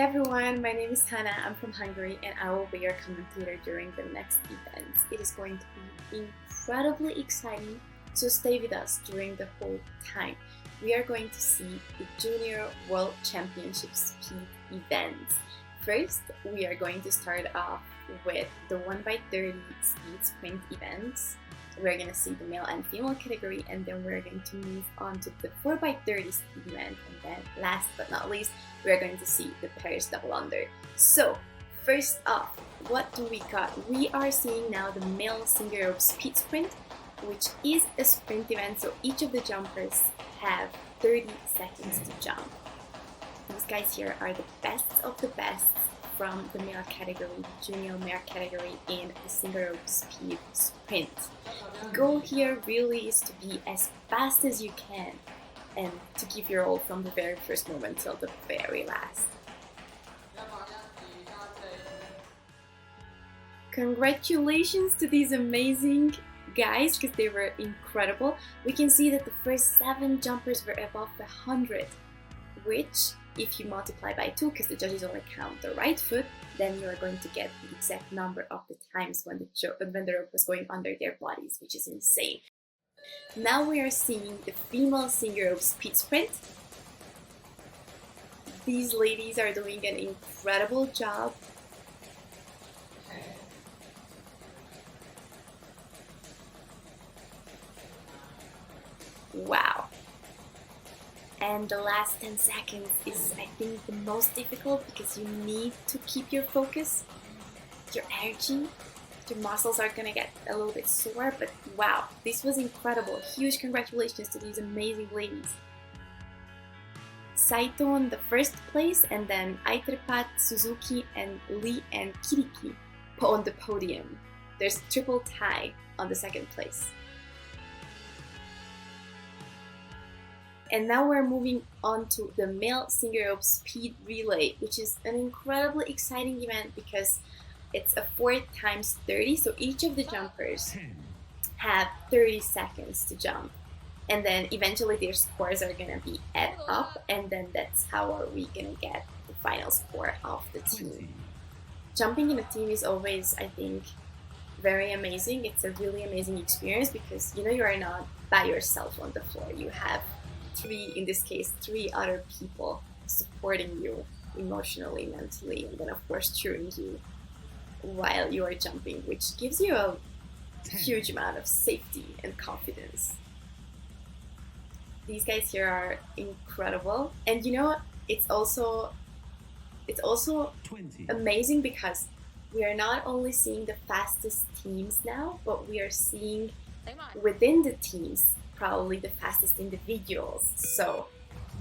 everyone, my name is Hannah, I'm from Hungary and I will be your commentator during the next event. It is going to be incredibly exciting, so stay with us during the whole time. We are going to see the Junior World Championship Speed events. First, we are going to start off with the 1x30 speed sprint events. We're going to see the male and female category, and then we're going to move on to the 4x30 speed event, and then last but not least, we're going to see the pairs double under. So, first off, what do we got? We are seeing now the male single rope speed sprint, which is a sprint event, so each of the jumpers have 30 seconds to jump. These guys here are the best of the best from the male category, the junior male category in the single rope speed sprint. The goal here really is to be as fast as you can and to give your all from the very first moment till the very last. Congratulations to these amazing guys, because they were incredible. We can see that the first 7 jumpers were above 100, which if you multiply by 2, because the judges only count the right foot, then you are going to get the exact number of the times when the rope was going under their bodies, which is insane. Now we are seeing the female single rope speed sprint. These ladies are doing an incredible job. Wow. And the last 10 seconds is, I think, the most difficult because you need to keep your focus, your energy. Your muscles are gonna get a little bit sore, but wow, this was incredible. Huge congratulations to these amazing ladies. Saito on the first place, and then Aiterpat, Suzuki, and Lee and Kiriki on the podium. There's a triple tie on the second place. And now we're moving on to the male single rope speed relay, which is an incredibly exciting event because it's a 4x30, so each of the jumpers have 30 seconds to jump. And then eventually their scores are gonna be added up, and then that's how are we gonna get the final score of the team. Jumping in a team is always, I think, very amazing. It's a really amazing experience because you are not by yourself on the floor. You have in this case, 3 other people supporting you emotionally, mentally, and then of course cheering you while you are jumping, which gives you a huge amount of safety and confidence. These guys here are incredible, and it's also amazing because we are not only seeing the fastest teams now, but we are seeing within the teams probably the fastest individuals. So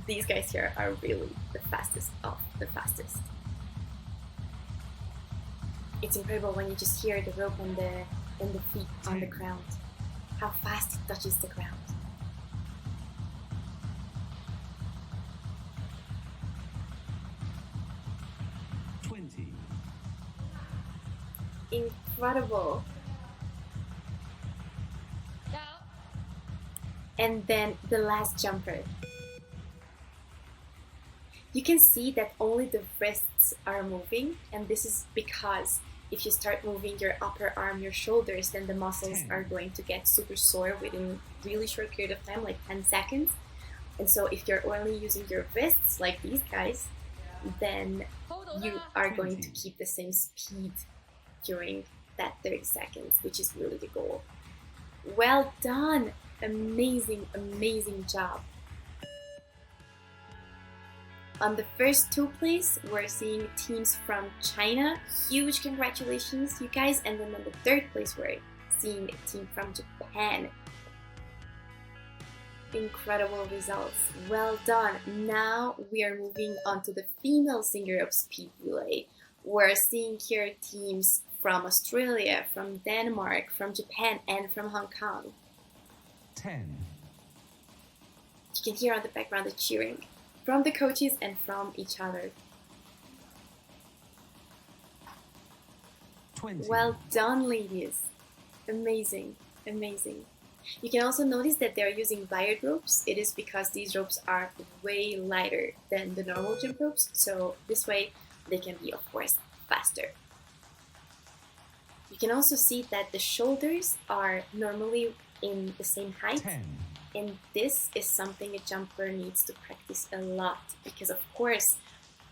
these guys here are really the fastest of the fastest. It's incredible when you just hear the rope and the feet on the ground, how fast it touches the ground. Incredible. And then the last jumper. You can see that only the wrists are moving, and this is because if you start moving your upper arm, your shoulders, then the muscles are going to get super sore within a really short period of time, like 10 seconds. And so if you're only using your wrists, like these guys, then you are going to keep the same speed during that 30 seconds, which is really the goal. Well done! Amazing, amazing job. On the first 2 places, we're seeing teams from China. Huge congratulations, you guys. And then on the 3rd place, we're seeing a team from Japan. Incredible results. Well done. Now we are moving on to the female single rope speed relay. We're seeing here teams from Australia, from Denmark, from Japan, and from Hong Kong. 10. You can hear on the background the cheering from the coaches and from each other. 20. Well done, ladies. Amazing, amazing. You can also notice that they're using wired ropes. It is because these ropes are way lighter than the normal jump ropes. So this way, they can be, of course, faster. You can also see that the shoulders are normally in the same height. 10. And this is something a jumper needs to practice a lot because, of course,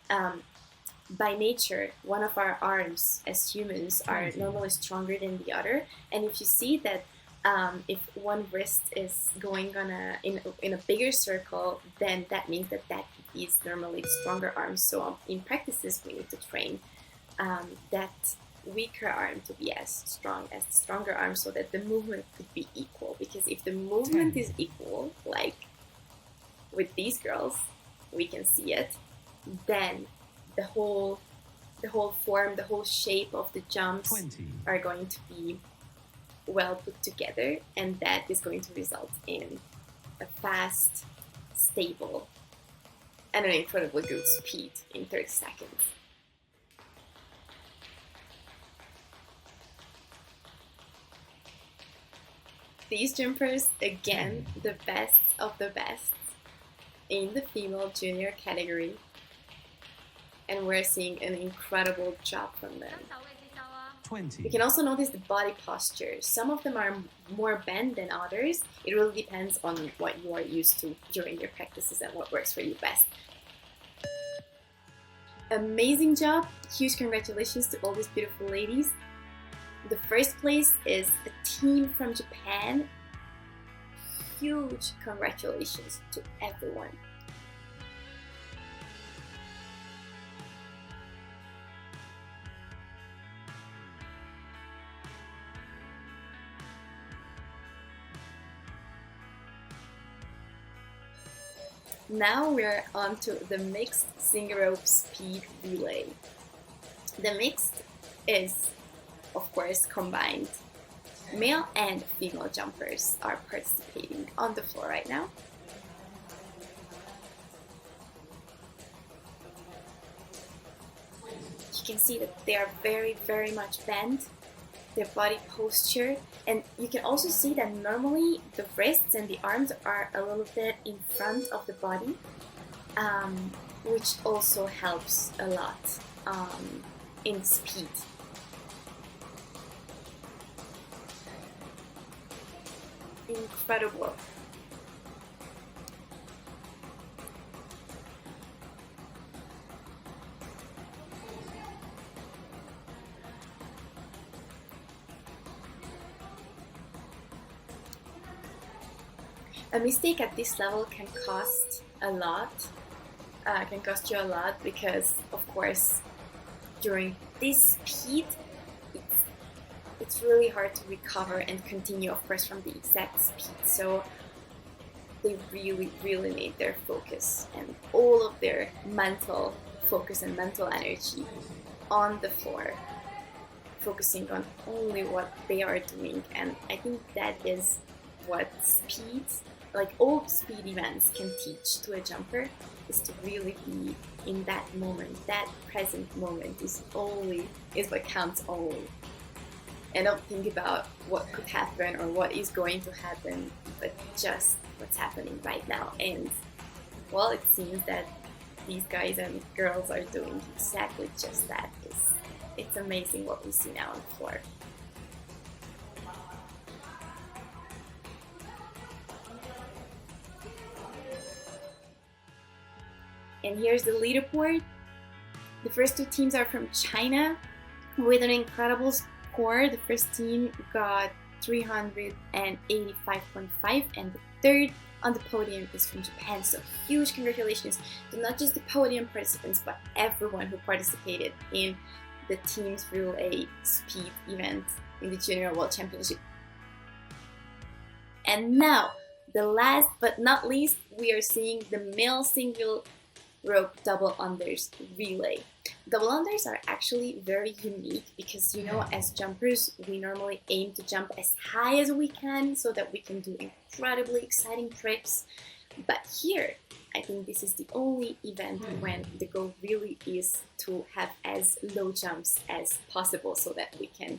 by nature, one of our arms as humans are normally stronger than the other. And if you see that if one wrist is going on in a bigger circle, then that means that is normally the stronger arm. So in practices, we need to train that weaker arm to be as strong as the stronger arm, so that the movement could be equal. Because if the movement is equal, like with these girls, we can see it, then the whole form, the whole shape of the jumps 20. are going to be well put together, and that is going to result in a fast, stable, and an incredibly good speed in 30 seconds. These jumpers, again, the best of the best in the female junior category, and we're seeing an incredible job from them. 20. You can also notice the body posture. Some of them are more bent than others. It really depends on what you are used to during your practices and what works for you best. Amazing job. Huge congratulations to all these beautiful ladies. The first place is a team from Japan. Huge congratulations to everyone. Now we're on to the mixed single rope speed relay. The mixed is, of course, combined. Male and female jumpers are participating on the floor right now. You can see that they are very, very much bent, their body posture, and you can also see that normally the wrists and the arms are a little bit in front of the body, which also helps a lot in speed. Incredible. A mistake at this level can cost a lot, can cost you a lot, because of course during this speed it's really hard to recover and continue, of course, from the exact speed. So they really, really need their focus and all of their mental focus and mental energy on the floor, focusing on only what they are doing. And I think that is what speed, like all speed events, can teach to a jumper, is to really be in that moment. That present moment is what counts only. And don't think about what could happen or what is going to happen, but just what's happening right now. And well, it seems that these guys and girls are doing exactly just that. It's amazing what we see now on the floor. And here's the leaderboard. The first two teams are from China with an incredible score. The first team got 385.5, and the third on the podium is from Japan. So huge congratulations to not just the podium participants, but everyone who participated in the team's relay speed event in the Junior World Championship. And now, the last but not least, we are seeing the male single rope double unders relay. Double unders are actually very unique because, you know, as jumpers, we normally aim to jump as high as we can so that we can do incredibly exciting tricks. But here, I think this is the only event when the goal really is to have as low jumps as possible so that we can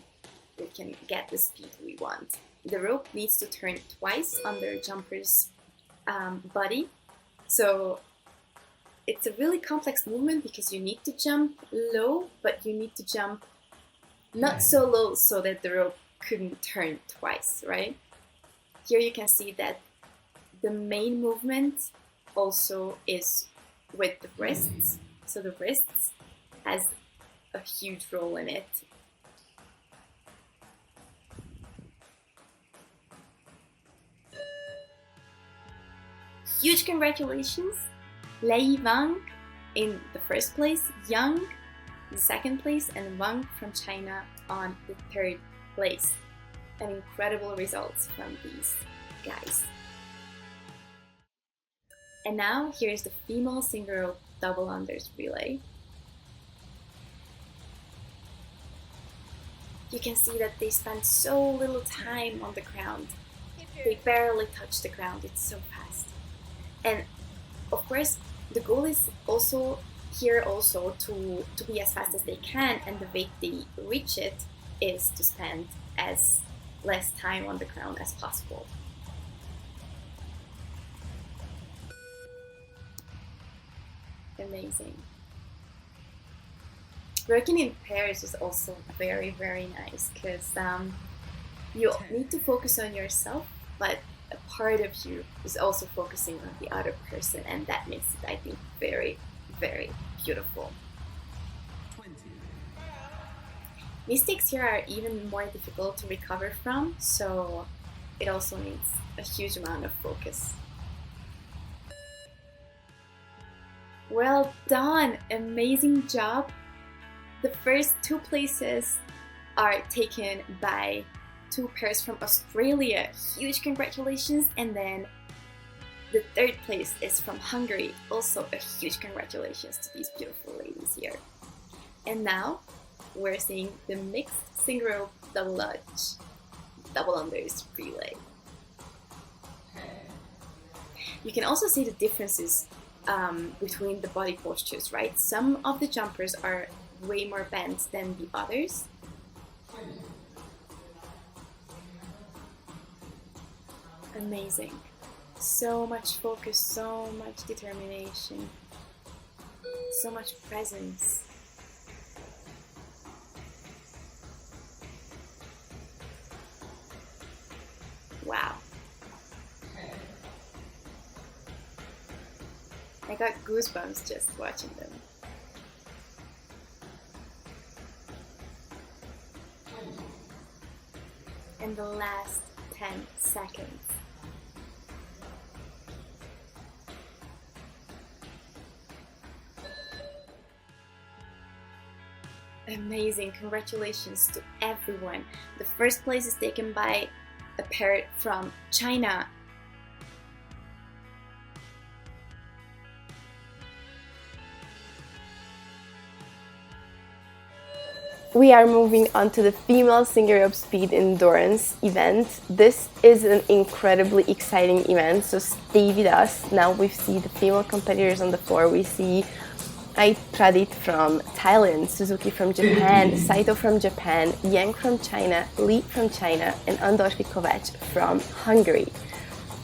get the speed we want. The rope needs to turn twice on the jumper's body. So it's a really complex movement because you need to jump low, but you need to jump not so low so that the rope couldn't turn twice, right? Here you can see that the main movement also is with the wrists. So the wrists has a huge role in it. Huge congratulations, Lei Wang in the first place, Yang in the second place, and Wang from China on the third place. And incredible results from these guys. And now here's the female single rope double unders relay. You can see that they spend so little time on the ground. They barely touch the ground, it's so fast. And of course, the goal is also here to be as fast as they can, and the way they reach it is to spend as less time on the ground as possible. Amazing. Working in pairs is also very, very nice because you need to focus on yourself, but a part of you is also focusing on the other person, and that makes it, I think, very, very beautiful. 20. Mistakes here are even more difficult to recover from, so it also needs a huge amount of focus. Well done! Amazing job! The first 2 places are taken by 2 pairs from Australia. Huge congratulations! And then the 3rd place is from Hungary. Also a huge congratulations to these beautiful ladies here. And now we're seeing the mixed single rope double dutch double unders relay. You can also see the differences between the body postures, right? Some of the jumpers are way more bent than the others. Amazing. So much focus, so much determination, so much presence. Wow. I got goosebumps just watching them. And the last 10 seconds. Amazing, congratulations to everyone. The first place is taken by a pair from China. We are moving on to the female single rope speed endurance event. This is an incredibly exciting event, so stay with us. Now we see the female competitors on the floor. We see Pradit from Thailand, Suzuki from Japan, Saito from Japan, Yang from China, Lee from China, and Andorski Kovacs from Hungary.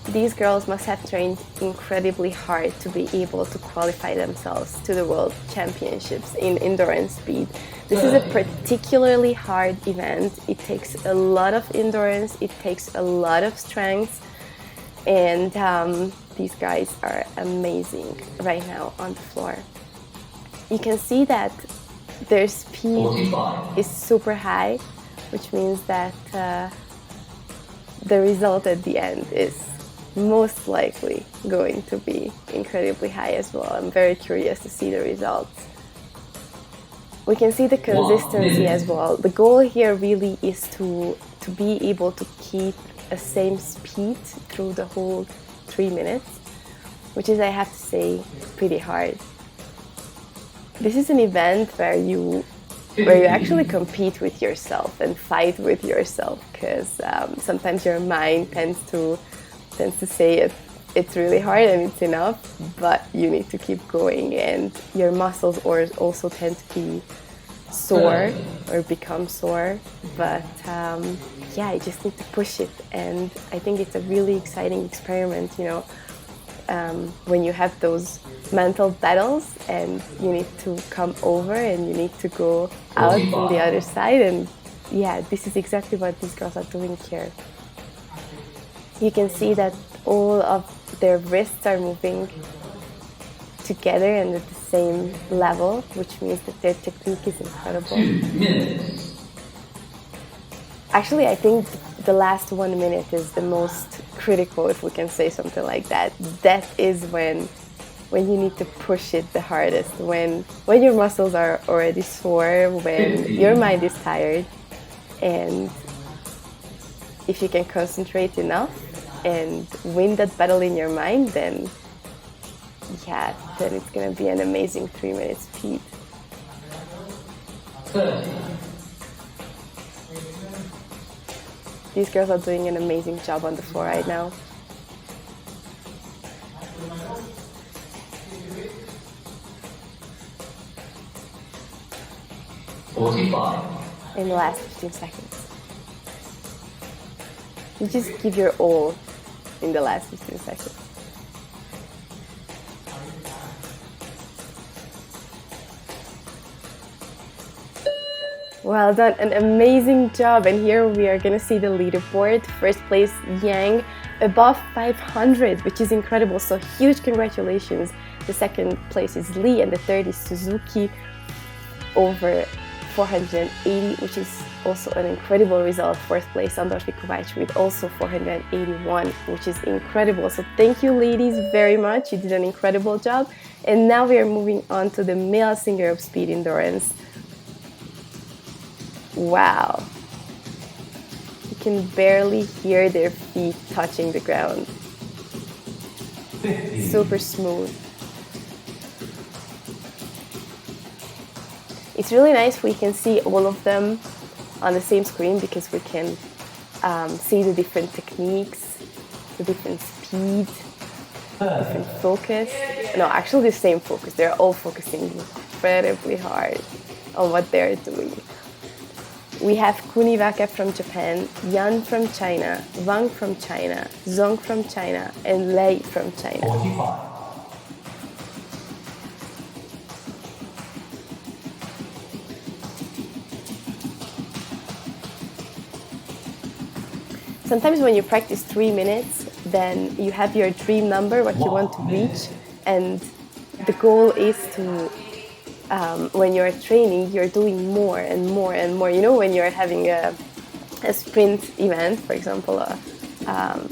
These girls must have trained incredibly hard to be able to qualify themselves to the World Championships in endurance speed. This is a particularly hard event. It takes a lot of endurance, it takes a lot of strength, and these guys are amazing right now on the floor. You can see that their speed is super high, which means that the result at the end is most likely going to be incredibly high as well. I'm very curious to see the results. We can see the consistency as well. The goal here really is to be able to keep a same speed through the whole 3 minutes, which is, I have to say, pretty hard. This is an event where you actually compete with yourself and fight with yourself, because sometimes your mind tends to say it's really hard and it's enough, but you need to keep going, and your muscles also tend to be sore or become sore, but yeah, you just need to push it. And I think it's a really exciting experiment, you know. when you have those mental battles and you need to come over and you need to go out on the other side. And yeah, this is exactly what these girls are doing here. You can see that all of their wrists are moving together and at the same level, which means that their technique is incredible. 2 minutes. Actually, I think the last 1 minute is the most critical, if we can say something like that. That is when you need to push it the hardest, when your muscles are already sore, when your mind is tired, and if you can concentrate enough and win that battle in your mind, then yeah, then it's gonna be an amazing 3-minute speed. 30. These girls are doing an amazing job on the floor right now. In the last 15 seconds. You just give your all in the last 15 seconds. Well done, an amazing job. And here we are gonna see the leaderboard. First place, Yang, above 500, which is incredible. So huge congratulations. The second place is Lee, and the third is Suzuki, over 480, which is also an incredible result. Fourth place, Andors Vikovac with also 481, which is incredible. So thank you, ladies, very much. You did an incredible job. And now we are moving on to the male single rope speed endurance. Wow. You can barely hear their feet touching the ground. 50. Super smooth. It's really nice we can see all of them on the same screen because we can see the different techniques, the different speed, different focus. No, actually the same focus. They're all focusing incredibly hard on what they're doing. We have Kuniwaka from Japan, Yan from China, Wang from China, Zong from China, and Lei from China. 45. Sometimes when you practice 3 minutes, then you have your dream number, what you want to reach, and the goal is to when you're training, you're doing more and more and more. You know, when you're having a sprint event, for example, a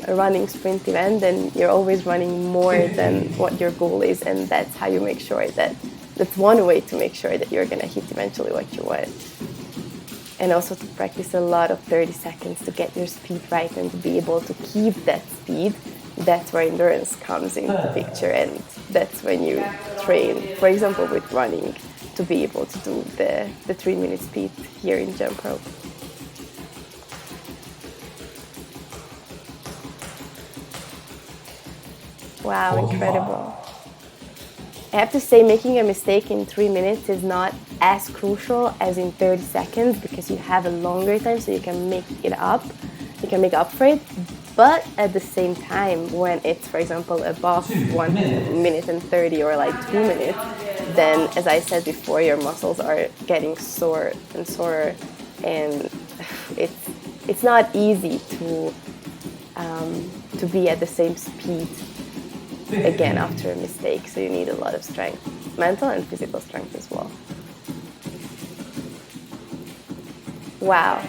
running sprint event, then you're always running more than what your goal is, and that's how you make sure that's one way to make sure that you're gonna hit eventually what you want. And also to practice a lot of 30 seconds to get your speed right and to be able to keep that speed. That's where endurance comes into the picture, and that's when you train, for example, with running, to be able to do the 3-minute speed here in jump rope. Wow, incredible. I have to say, making a mistake in 3 minutes is not as crucial as in 30 seconds because you have a longer time, so you can make it up. You can make up for it. But at the same time, when it's, for example, above 1 minute and 30 or like 2 minutes, then, as I said before, your muscles are getting sore and sore, and it's not easy to be at the same speed again after a mistake. So you need a lot of strength, mental and physical strength as well. Wow.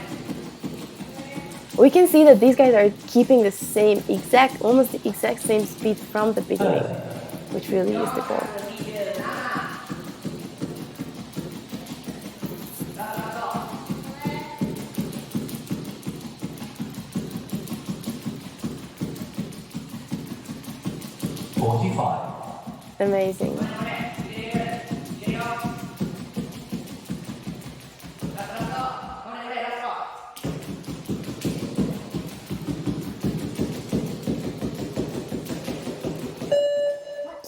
We can see that these guys are keeping the same almost the exact same speed from the beginning, which really is the goal. Amazing.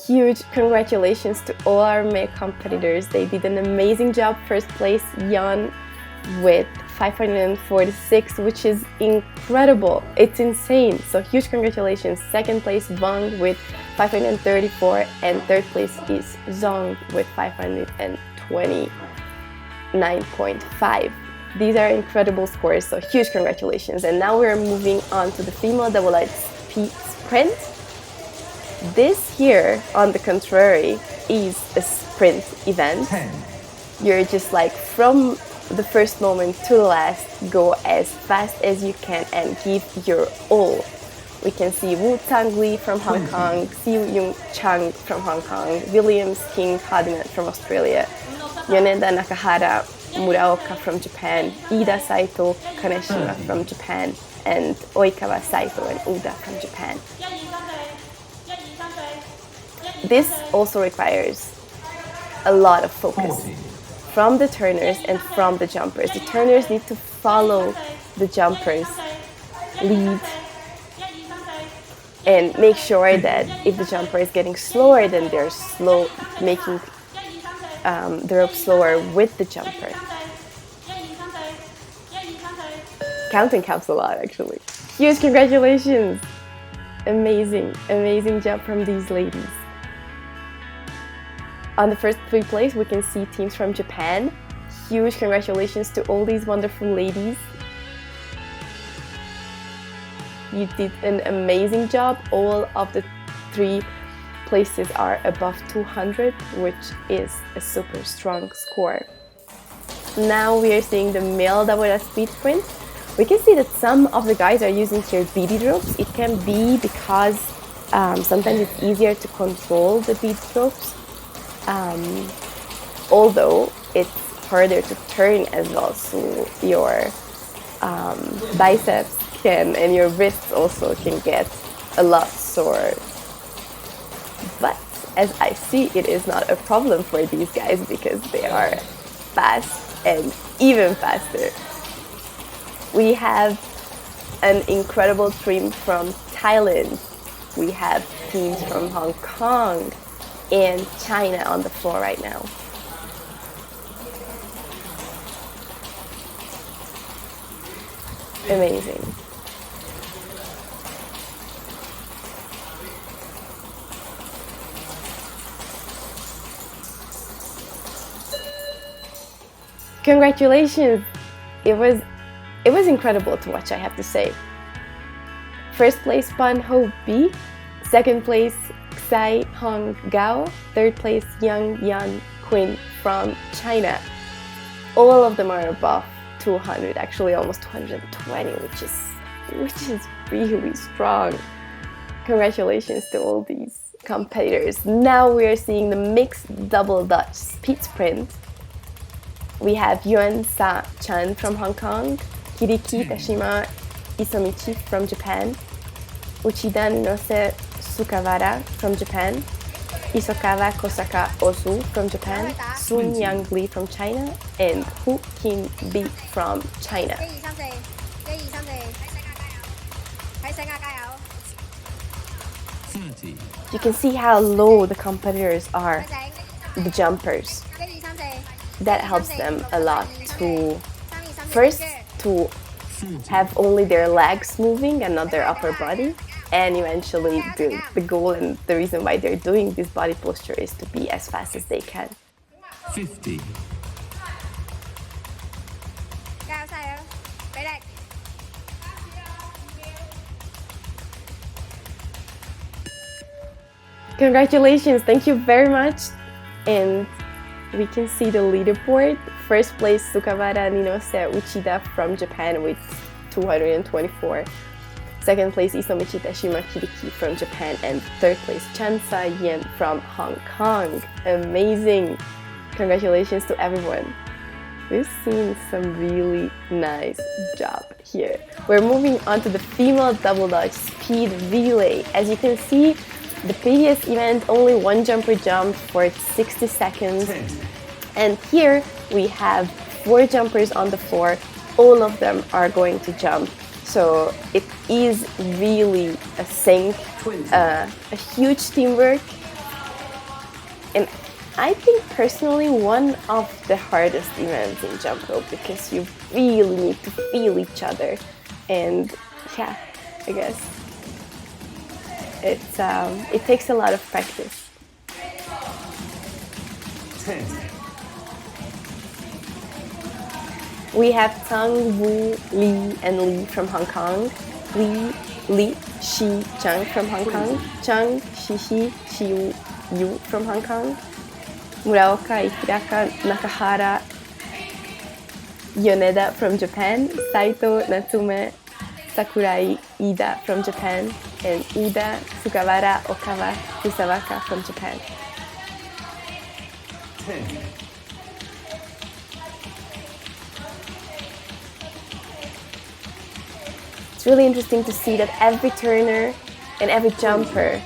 Huge congratulations to all our male competitors. They did an amazing job. First place, Jan with 546, which is incredible. It's insane. So huge congratulations. Second place, Wang with 534, and third place is Zong with 529.5. These are incredible scores, so huge congratulations. And now we're moving on to the female double light speed sprint. This here, on the contrary, is a sprint event. You're just like from the first moment to the last, go as fast as you can and give your all. We can see Wu Tangli from Hong Kong, Siu Yung Chang from Hong Kong, Williams King Hadinet from Australia, Yoneda Nakahara Muraoka from Japan, Ida Saito Kaneshima from Japan, and Oikawa Saito and Uda from Japan. This also requires a lot of focus from the turners and from the jumpers. The turners need to follow the jumpers' lead and make sure that if the jumper is getting slower, then they're slow, making the rope slower with the jumper. Counting counts a lot, actually. Huge congratulations! Amazing, amazing job from these ladies. On the first three place, we can see teams from Japan. Huge congratulations to all these wonderful ladies. You did an amazing job. All of the three places are above 200, which is a super strong score. Now we are seeing the male double speed sprint. We can see that some of the guys are using here beaded ropes. It can be because sometimes it's easier to control the beaded ropes. Although it's harder to turn as well, so your biceps can and your wrists also can get a lot sore. But as I see, it is not a problem for these guys because they are fast and even faster. We have an incredible team from Thailand. We have teams from Hong Kong and China on the floor right now. Amazing. Congratulations! It was incredible to watch, I have to say. First place Pan Ho Bi, second place Xai Hong Gao, third place Yang Yan Quinn from China. All of them are above 200, actually almost 220, which is really strong. Congratulations to all these competitors. Now we are seeing the mixed double Dutch speed sprint. We have Yuan Sa Chan from Hong Kong, Kiriki Tashima Isomichi from Japan, Uchida Nose Sukawara from Japan, Isokawa Kosaka Osu from Japan, Sun Yang Li from China, and Hu Kim Bi from China. You can see how low the competitors are, the jumpers. That helps them a lot to first to have only their legs moving and not their upper body, and eventually the goal and the reason why they're doing this body posture is to be as fast as they can. 50. Congratulations, thank you very much. And we can see the leaderboard. First place Sukawara Ninose Uchida from Japan with 224. Second place Isomichi Tashima Kiriki from Japan, and third place Chansa Yen from Hong Kong. Amazing! Congratulations to everyone. We've seen some really nice job here. We're moving on to the female double Dutch speed relay. As you can see, the previous event only one jumper jumped for 60 seconds. And here we have 4 jumpers on the floor. All of them are going to jump. So it is really a sync, a huge teamwork. And I think personally one of the hardest events in jump rope because you really need to feel each other. And yeah, I guess it takes a lot of practice. 10. We have Tang, Wu, Li, and Li from Hong Kong. Li, Shi, Chang from Hong Kong. Chang, Shi, Yu from Hong Kong. Muraoka, Ikiraka, Nakahara, Yoneda from Japan. Saito, Natsume, Sakurai, Ida from Japan. And Uda, Sugawara, Okawa, Kusawaka from Japan. 10. It's really interesting to see that every turner and every jumper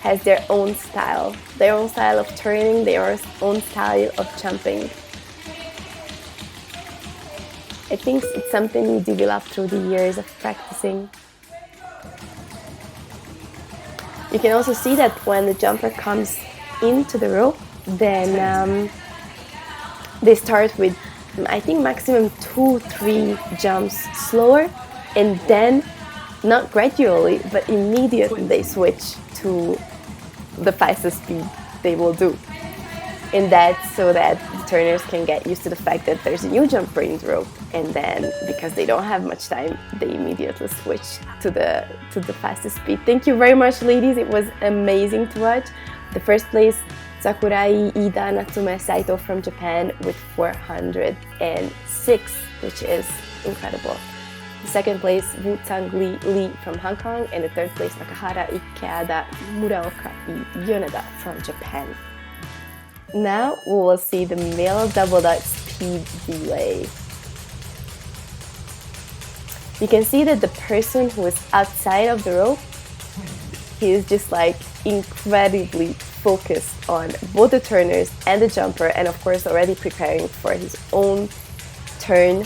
has their own style of turning, their own style of jumping. I think it's something you develop through the years of practicing. You can also see that when the jumper comes into the rope, then they start with, I think, maximum 2-3 jumps slower, and then not gradually, but immediately they switch to the fastest speed they will do. And that's so that the turners can get used to the fact that there's a new jumper in the rope, and then because they don't have much time, they immediately switch to the fastest speed. Thank you very much, ladies. It was amazing to watch. The first place, Sakurai, Ida, Natsume, Saito from Japan with 406, which is incredible. The second place, Wu Tang Li from Hong Kong, and the third place, Nakahara, Ikeda, Muraoka, Yoneda from Japan. Now we will see the male double dutch speed relay. You can see that the person who is outside of the rope, he is just like incredibly focused on both the turners and the jumper, and of course already preparing for his own turn.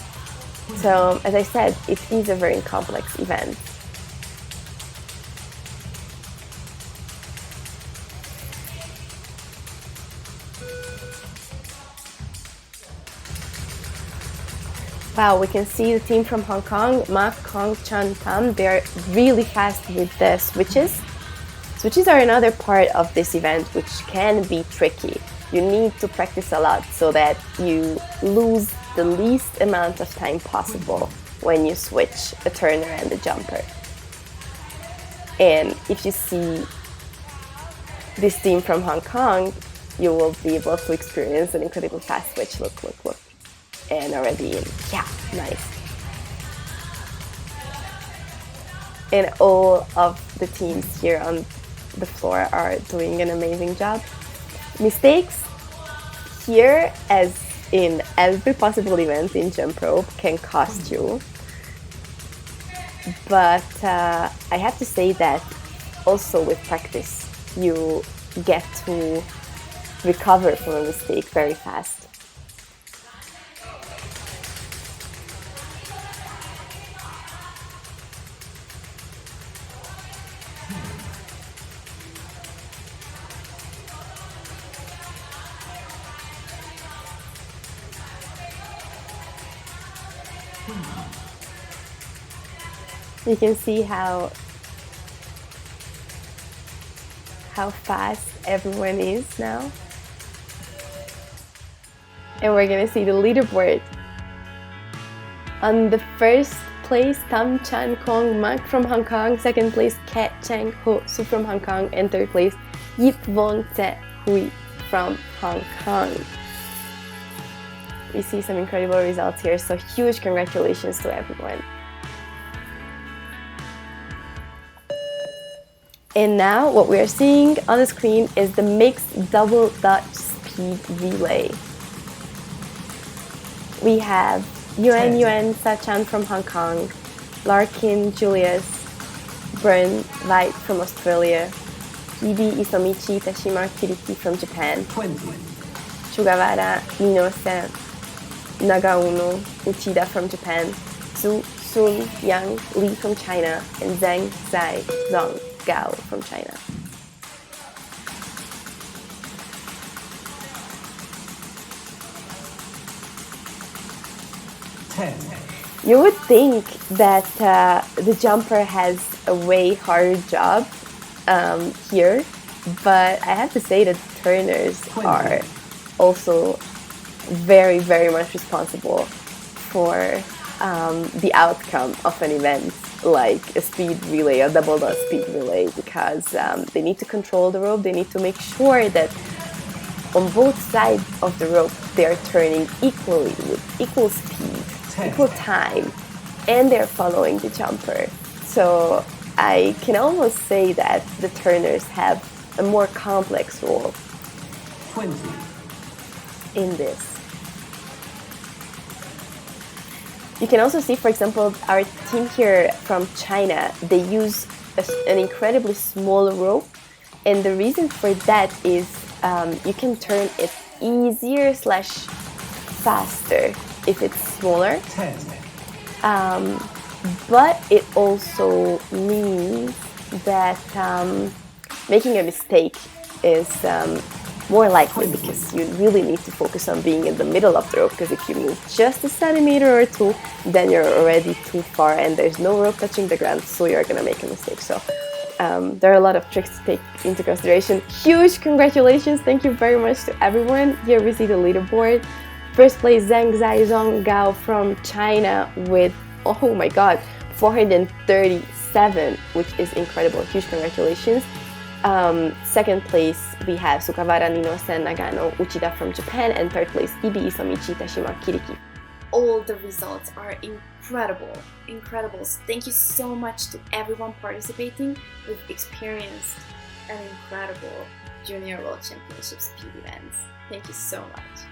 So as I said, it is a very complex event. Wow, we can see the team from Hong Kong, Mak, Kong, Chan, Tam, they're really fast with the switches. Switches are another part of this event which can be tricky. You need to practice a lot so that you lose the least amount of time possible when you switch a turner and the jumper. And if you see this team from Hong Kong, you will be able to experience an incredibly fast switch. Look. And already in. Yeah, nice. And all of the teams here on the floor are doing an amazing job. Mistakes here, as in every possible event in jump rope, can cost you. But I have to say that also with practice, you get to recover from a mistake very fast. You can see how fast everyone is now. And we're gonna see the leaderboard. On the first place, Tam Chan Kong Mak from Hong Kong. Second place, Kat Chang Ho Su from Hong Kong. And third place, Yip Vong Tse Hui from Hong Kong. We see some incredible results here, so huge congratulations to everyone. And now what we are seeing on the screen is the mixed double dutch speed relay. We have Yuan Sachan from Hong Kong, Larkin Julius, Byrne White from Australia, Ibi Isomichi Tashima Kiriki from Japan, 20. Sugawara Minose Nagauno Uchida from Japan, Zhu Sun Yang Li from China, and Zhang Zai Zhong Gao from China. You would think that the jumper has a way harder job here, but I have to say that turners are also very, very much responsible for the outcome of an event like a speed relay, a double dutch speed relay, because they need to control the rope, they need to make sure that on both sides of the rope they are turning equally with equal speed, equal time, and they're following the jumper. So I can almost say that the turners have a more complex role 20. in this. You can also see, for example, our team here from China, they use an incredibly small rope, and the reason for that is you can turn it easier / faster if it's smaller. 10. But it also means that making a mistake is more likely, because you really need to focus on being in the middle of the rope, because if you move just a centimeter or two, then you're already too far and there's no rope touching the ground, so you're gonna make a mistake. So there are a lot of tricks to take into consideration. Huge congratulations, thank you very much to everyone. Here we see the leaderboard. First place, Zhang Zhaizong Gao from China with, oh my god, 437, which is incredible. Huge congratulations. Second place, we have Sukawara Nino-sen Nagano Uchida from Japan, and third place, Ibi Isomichi Tashima Kiriki. All the results are incredible, incredible. Thank you so much to everyone participating. We've experienced an incredible Junior World Championship speed events. Thank you so much.